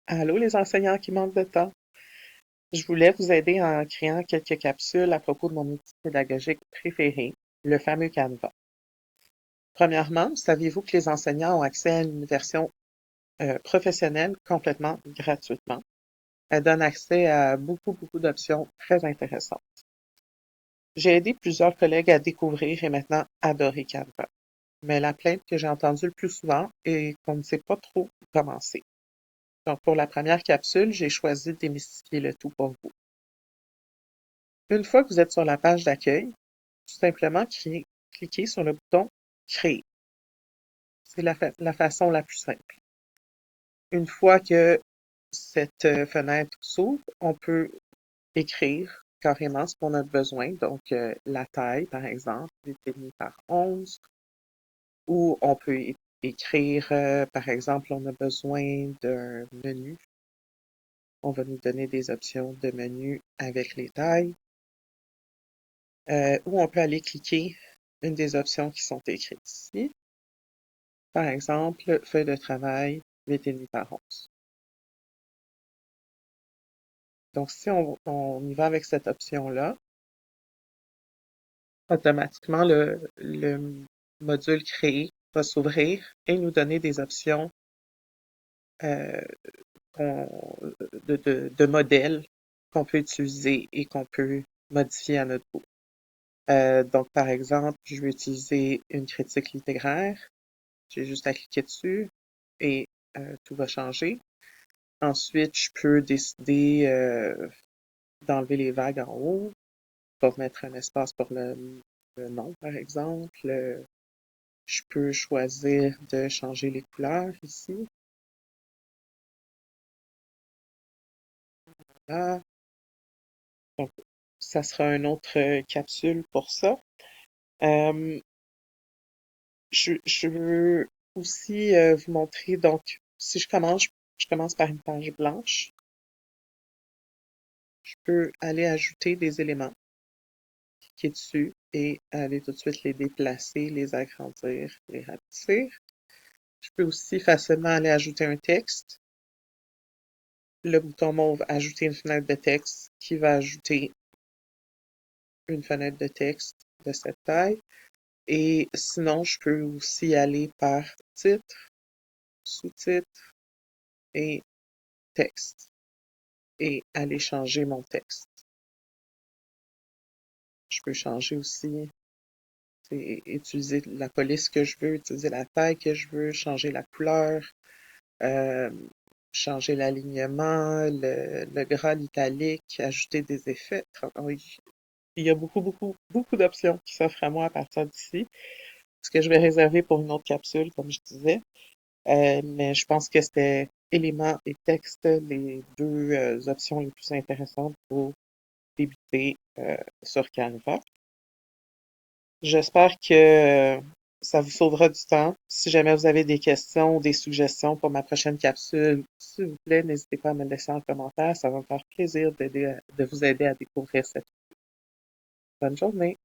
Allô les enseignants qui manquent de temps. Je voulais vous aider en créant quelques capsules à propos de mon outil pédagogique préféré, le fameux Canva. Premièrement, saviez-vous que les enseignants ont accès à une version professionnelle complètement gratuitement? Elle donne accès à beaucoup d'options très intéressantes. J'ai aidé plusieurs collègues à découvrir et maintenant adorer Canva. Mais la plainte que j'ai entendue le plus souvent est qu'on ne sait pas trop où commencer. Donc, pour la première capsule, j'ai choisi de démystifier le tout pour vous. Une fois que vous êtes sur la page d'accueil, tout simplement cliquez sur le bouton Créer. C'est la façon la plus simple. Une fois que cette fenêtre s'ouvre, on peut écrire carrément ce qu'on a besoin. Donc, la taille, par exemple, 8,5 par 11. Ou on peut écrire, par exemple, on a besoin d'un menu. On va nous donner des options de menu avec les tailles. Ou on peut aller cliquer une des options qui sont écrites ici. Par exemple, feuille de travail 8,5 par 11. Donc, si on y va avec cette option-là, automatiquement, le module créé va s'ouvrir et nous donner des options euh, de modèles qu'on peut utiliser et qu'on peut modifier à notre goût. Donc, par exemple, je vais utiliser une critique littéraire. J'ai juste à cliquer dessus et tout va changer. Ensuite, je peux décider d'enlever les vagues en haut pour mettre un espace pour le nom, par exemple. Je peux choisir de changer les couleurs ici. Là. Donc, ça sera une autre capsule pour ça. Euh, je veux aussi vous montrer, donc, si je commence par une page blanche. Je peux aller ajouter des éléments, cliquer dessus et aller tout de suite les déplacer, les agrandir, les rapetisser. Je peux aussi facilement aller ajouter un texte. Le bouton mauve ajouter une fenêtre de texte qui va ajouter une fenêtre de texte de cette taille. Et sinon, je peux aussi aller par titre, sous-titre et texte et aller changer mon texte. Je peux changer aussi, utiliser la police que je veux, utiliser la taille que je veux, changer la couleur, euh, changer l'alignement, le gras, l'italique, ajouter des effets. Oui, il y a beaucoup d'options qui s'offrent à moi à partir d'ici. Ce que je vais réserver pour une autre capsule, comme je disais. Mais je pense que c'était éléments et texte les deux options les plus intéressantes pour débuter sur Canva. J'espère que ça vous sauvera du temps. Si jamais vous avez des questions ou des suggestions pour ma prochaine capsule, s'il vous plaît, n'hésitez pas à me le laisser en commentaire. Ça va me faire plaisir de vous aider à découvrir cette. Bonne journée!